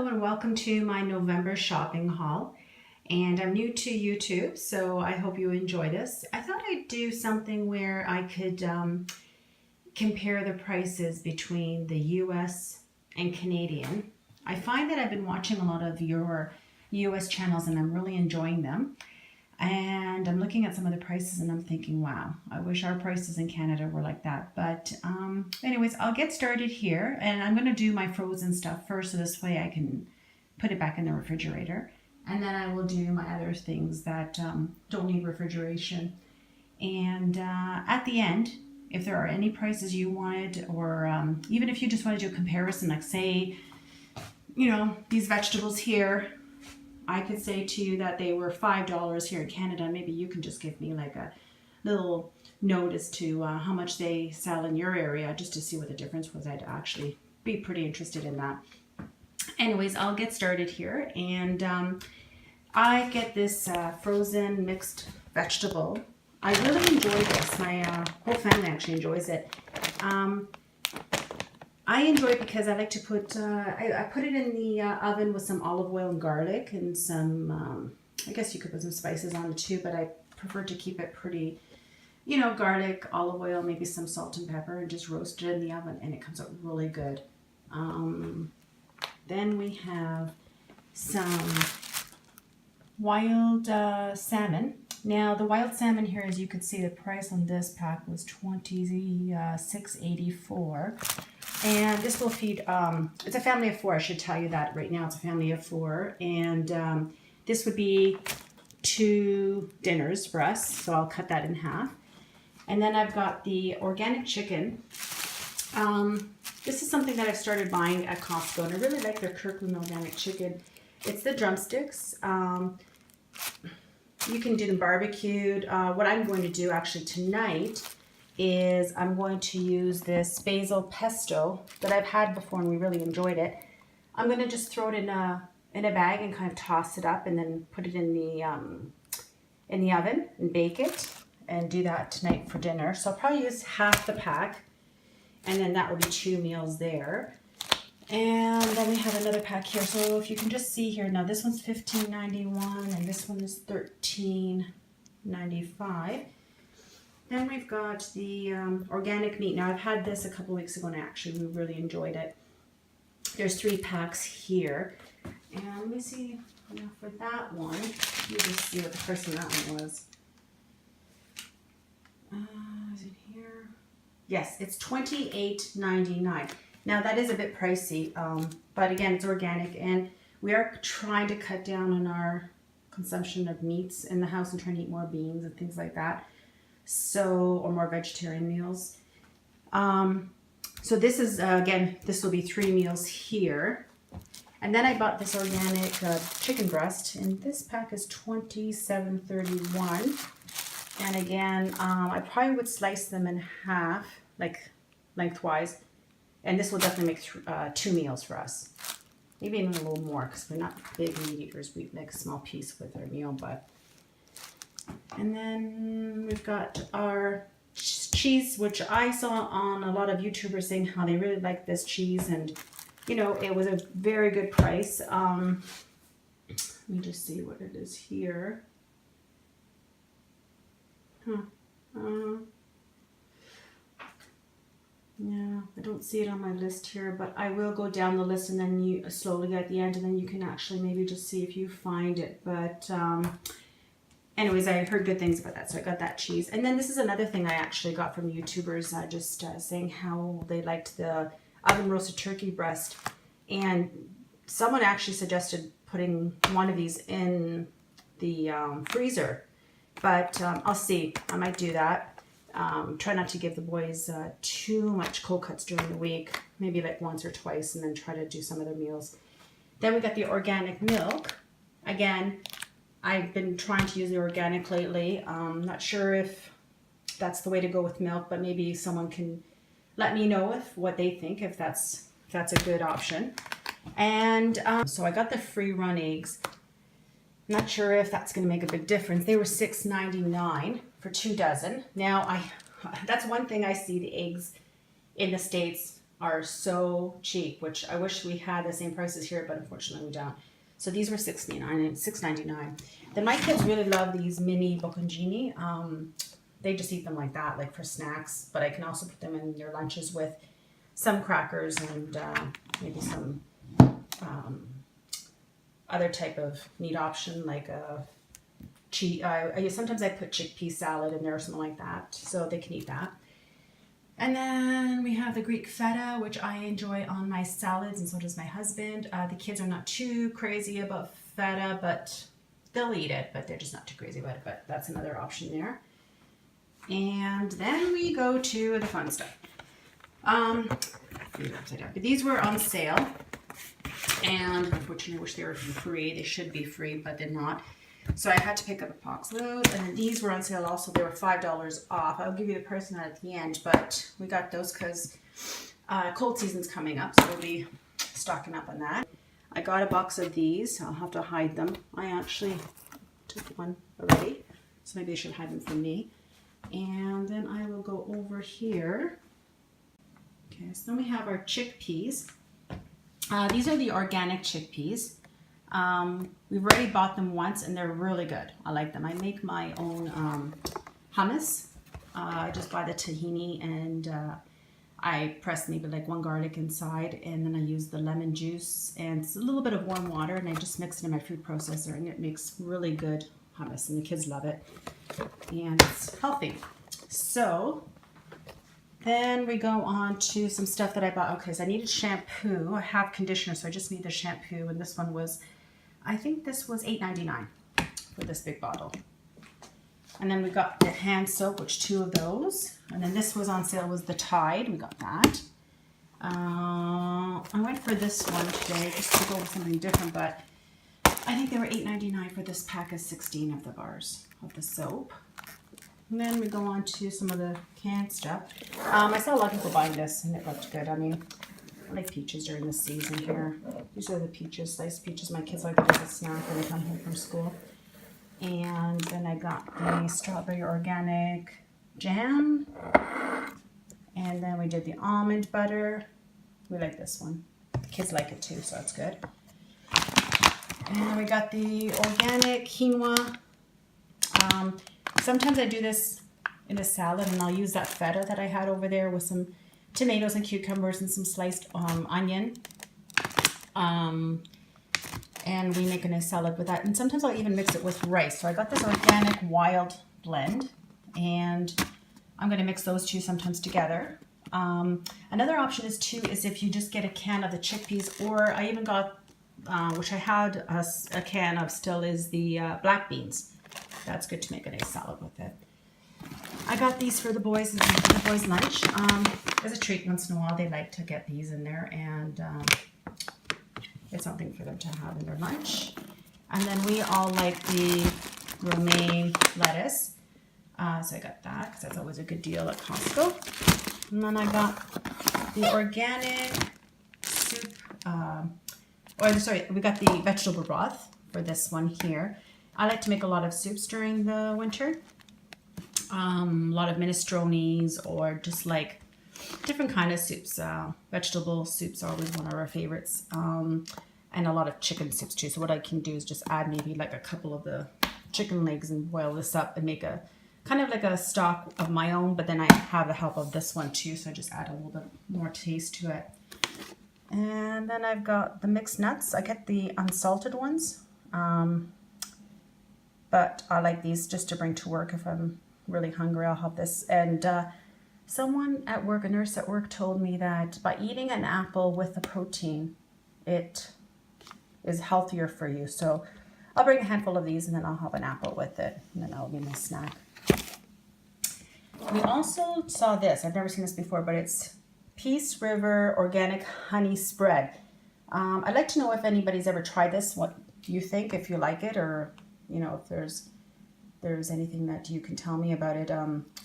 Hello and welcome to my November shopping haul. And I'm new to YouTube, so I hope you enjoy this. I thought I'd do something where I could compare the prices between the US and Canadian. I find that I've been watching a lot of your US channels and I'm really enjoying them. And I'm looking at some of the prices and I'm thinking, wow, I wish our prices in Canada were like that. But anyways, I'll get started here and I'm going to do my frozen stuff first so this way I can put it back in the refrigerator. And then I will do my other things that don't need refrigeration. And at the end, if there are any prices you wanted, or even if you just want to do a comparison, like say, you know, these vegetables here, I could say to you that they were $5 here in Canada. Maybe you can just give me like a little note as to how much they sell in your area, just to see what the difference was. I'd actually be pretty interested in that. Anyways, I'll get started here. And I get this frozen mixed vegetable. I really enjoy this. My whole family actually enjoys it. I enjoy it because I like to put, I put it in the oven with some olive oil and garlic and some, I guess you could put some spices on it too, but I prefer to keep it pretty, you know, garlic, olive oil, maybe some salt and pepper, and just roast it in the oven, and it comes out really good. Then we have some wild salmon. Now the wild salmon here, as you could see, the price on this pack was $26.84. And this will feed, it's a family of 4, I should tell you that right now. It's a family of 4. And this would be 2 dinners for us. So I'll cut that in half. And then I've got the organic chicken. This is something that I've started buying at Costco. And I really like their Kirkland organic chicken. It's the drumsticks. You can do them barbecued. What I'm going to do actually tonight is I'm going to use this basil pesto that I've had before and we really enjoyed it. I'm going to just throw it in a bag and kind of toss it up and then put it in the oven and bake it and do that tonight for dinner. So I'll probably use half the pack and then that will be 2 meals there. And then we have another pack here. So if you can just see here, now this one's $15.91 and this one is $13.95. Then we've got the organic meat. Now I've had this a couple weeks ago and actually we really enjoyed it. There's 3 packs here. And let me see, now for that one, let me just see what the price on that one was. Is it here? Yes, it's $28.99. Now that is a bit pricey, but again, it's organic and we are trying to cut down on our consumption of meats in the house and trying to eat more beans and things like that. So, or more vegetarian meals. So this is, again, this will be 3 meals here. And then I bought this organic chicken breast, and this pack is $27.31. And again, I probably would slice them in half, like lengthwise. And this will definitely make 2 meals for us. Maybe even a little more, because we're not big meat eaters. We make a small piece with our meal, but. And then we've got our cheese, which I saw on a lot of YouTubers saying how they really like this cheese. And, you know, it was a very good price. Let me just see what it is here. Yeah, I don't see it on my list here, but I will go down the list and then you slowly at the end, and then you can actually maybe just see if you find it. But anyways, I heard good things about that, so I got that cheese. And then this is another thing I actually got from YouTubers, just saying how they liked the oven roasted turkey breast. And someone actually suggested putting one of these in the freezer. But I'll see. I might do that. Try not to give the boys too much cold cuts during the week. Maybe like once or twice, and then try to do some other meals. Then we got the organic milk. Again, I've been trying to use the organic lately. Not sure if that's the way to go with milk, but maybe someone can let me know what they think, if that's a good option. And so I got the free run eggs. Not sure if that's going to make a big difference. They were $6.99 for 2 dozen. Now that's one thing I see, the eggs in the States are so cheap, which I wish we had the same prices here, but unfortunately we don't. So these were $6.99 and $6.99. Then my kids really love these mini bocconcini. They just eat them like that, like for snacks, but I can also put them in their lunches with some crackers and maybe some other type of meat option, like a sometimes I put chickpea salad in there or something like that, so they can eat that. And then we have the Greek feta, which I enjoy on my salads, and so does my husband. The kids are not too crazy about feta, but they'll eat it, but they're just not too crazy about it, but that's another option there. And then we go to the fun stuff. But these were on sale, and unfortunately I wish they were free. They should be free, but they're not. So I had to pick up a box load, and then these were on sale also. They were $5 off. I'll give you the price on that at the end, but we got those because cold season's coming up, so we'll be stocking up on that. I got a box of these. I'll have to hide them. I actually took one already, so maybe I should hide them from me. And then I will go over here. Okay, so then we have our chickpeas. These are the organic chickpeas. We've already bought them once and they're really good. I like them. I make my own hummus. I just buy the tahini and I press maybe like one garlic inside, and then I use the lemon juice and a little bit of warm water, and I just mix it in my food processor, and it makes really good hummus, and the kids love it, and it's healthy. So then we go on to some stuff that I bought. Okay, so I needed shampoo. I have conditioner, so I just need the shampoo, and this one was, I think this was $8.99 for this big bottle. And then we got the hand soap, which 2 of those. And then this was on sale, was the Tide. We got that. I went for this one today just to go with something different, but I think they were $8.99 for this pack of 16 of the bars of the soap. And then we go on to some of the canned stuff. I saw a lot of people buying this, and it looked good. I mean, I like peaches during the season here. These are the peaches, sliced peaches. My kids like it as a snack when they come home from school. And then I got the strawberry organic jam. And then we did the almond butter. We like this one. The kids like it too, so that's good. And then we got the organic quinoa. Sometimes I do this in a salad, and I'll use that feta that I had over there with some tomatoes and cucumbers and some sliced onion. And we make a nice salad with that. And sometimes I'll even mix it with rice. So I got this organic wild blend, and I'm going to mix those two sometimes together. Another option is if you just get a can of the chickpeas, or I even got, which I had a can of still, is the black beans. That's good to make a nice salad with it. I got these for the boys' lunch. As a treat, once in a while they like to get these in there, and it's something for them to have in their lunch. And then we all like the romaine lettuce. So I got that because that's always a good deal at Costco. And then I got the organic soup, we got the vegetable broth for this one here. I like to make a lot of soups during the winter. A lot of minestrones, or just like different kind of soups. Vegetable soups are always one of our favorites. And a lot of chicken soups too. So what I can do is just add maybe like a couple of the chicken legs and boil this up and make a kind of like a stock of my own, but then I have the help of this one too, so I just add a little bit more taste to it. And then I've got the mixed nuts. I get the unsalted ones, but I like these just to bring to work. If I'm really hungry, I'll have this. And someone at work, a nurse at work, told me that by eating an apple with the protein, it is healthier for you. So I'll bring a handful of these, and then I'll have an apple with it, and then that'll be my snack. We also saw this. I've never seen this before, but it's Peace River Organic Honey Spread. I'd like to know if anybody's ever tried this, what you think, if you like it, or if there's anything that you can tell me about it.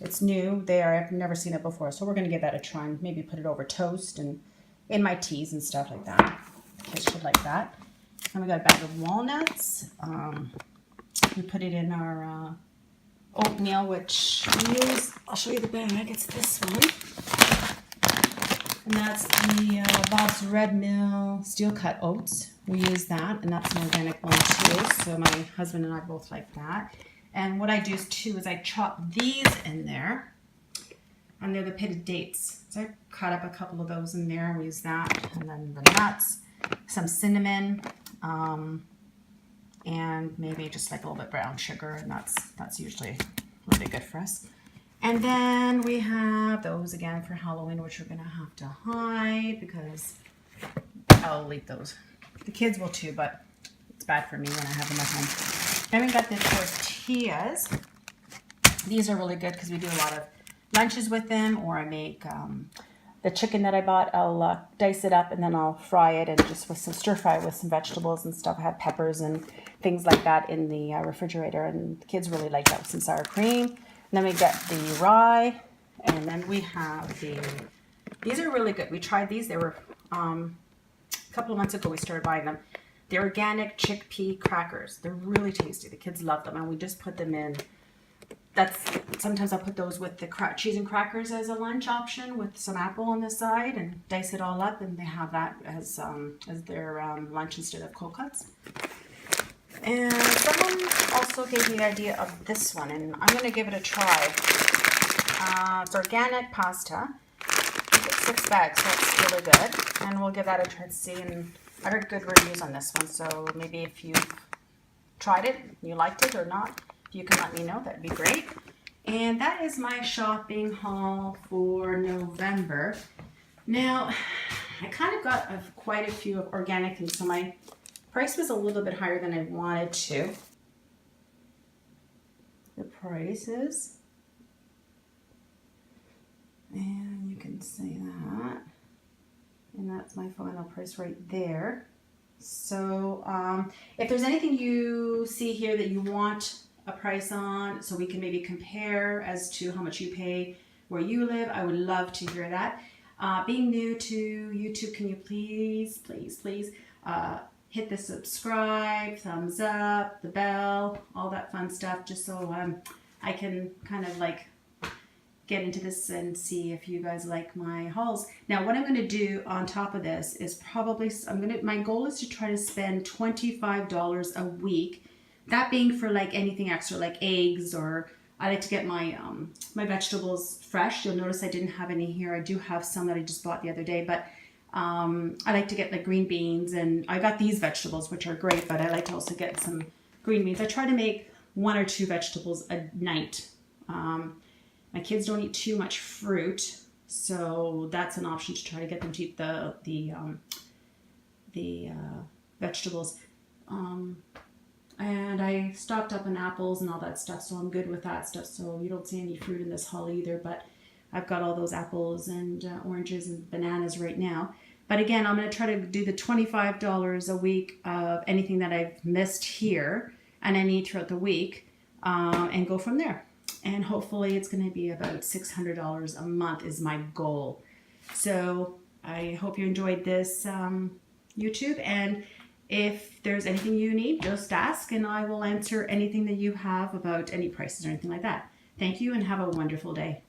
It's new there. I've never seen it before, so we're going to give that a try and maybe put it over toast and in my teas and stuff like that. The kids should like that. And we got a bag of walnuts. We put it in our oatmeal, which we use. I'll show you the bag. It's this one. And that's the Bob's Red Mill steel cut oats. We use that, and that's an organic one too. So my husband and I both like that. And what I do too is I chop these in there, and they're the pitted dates. So I cut up a couple of those in there. We use that, and then the nuts, some cinnamon, and maybe just like a little bit brown sugar, and that's usually really good for us. And then we have those again for Halloween, which we're gonna have to hide because I'll eat those. The kids will too, but it's bad for me when I have them at home. Then we got the tortillas. These are really good because we do a lot of lunches with them, or I make the chicken that I bought, I'll dice it up and then I'll fry it, and just with some stir fry with some vegetables and stuff. I have peppers and things like that in the refrigerator, and the kids really like that with some sour cream. And then we get the rye, and then we have these are really good. We tried these. They were, a couple of months ago we started buying them. They're organic chickpea crackers. They're really tasty. The kids love them, and we just put them in. Sometimes I'll put those with the cheese and crackers as a lunch option with some apple on the side, and dice it all up, and they have that as their lunch instead of cold cuts. And someone also gave me the idea of this one, and I'm going to give it a try. It's organic pasta. It's 6 bags, so it's really good. And we'll give that a try to see. And I heard good reviews on this one, so maybe if you've tried it, you liked it or not, you can let me know. That'd be great. And that is my shopping haul for November. Now, I kind of got quite a few of organic things, so my price was a little bit higher than I wanted to. The prices, and you can see that, and that's my final price right there. So if there's anything you see here that you want a price on, so we can maybe compare as to how much you pay where you live, I would love to hear that. Being new to YouTube, can you please hit the subscribe, thumbs up, the bell, all that fun stuff, just so I can kind of like get into this and see if you guys like my hauls. Now, what I'm going to do on top of this is probably, my goal is to try to spend $25 a week. That being for like anything extra, like eggs, or I like to get my my vegetables fresh. You'll notice I didn't have any here. I do have some that I just bought the other day, but I like to get like green beans, and I got these vegetables, which are great, but I like to also get some green beans. I try to make 1 or 2 vegetables a night. My kids don't eat too much fruit, so that's an option to try to get them to eat the vegetables. And I stocked up on apples and all that stuff, so I'm good with that stuff. So you don't see any fruit in this haul either, but I've got all those apples and oranges and bananas right now. But again, I'm going to try to do the $25 a week of anything that I've missed here and I need throughout the week, and go from there. And hopefully it's going to be about $600 a month is my goal. So I hope you enjoyed this YouTube, and if there's anything you need, just ask and I will answer anything that you have about any prices or anything like that. Thank you and have a wonderful day.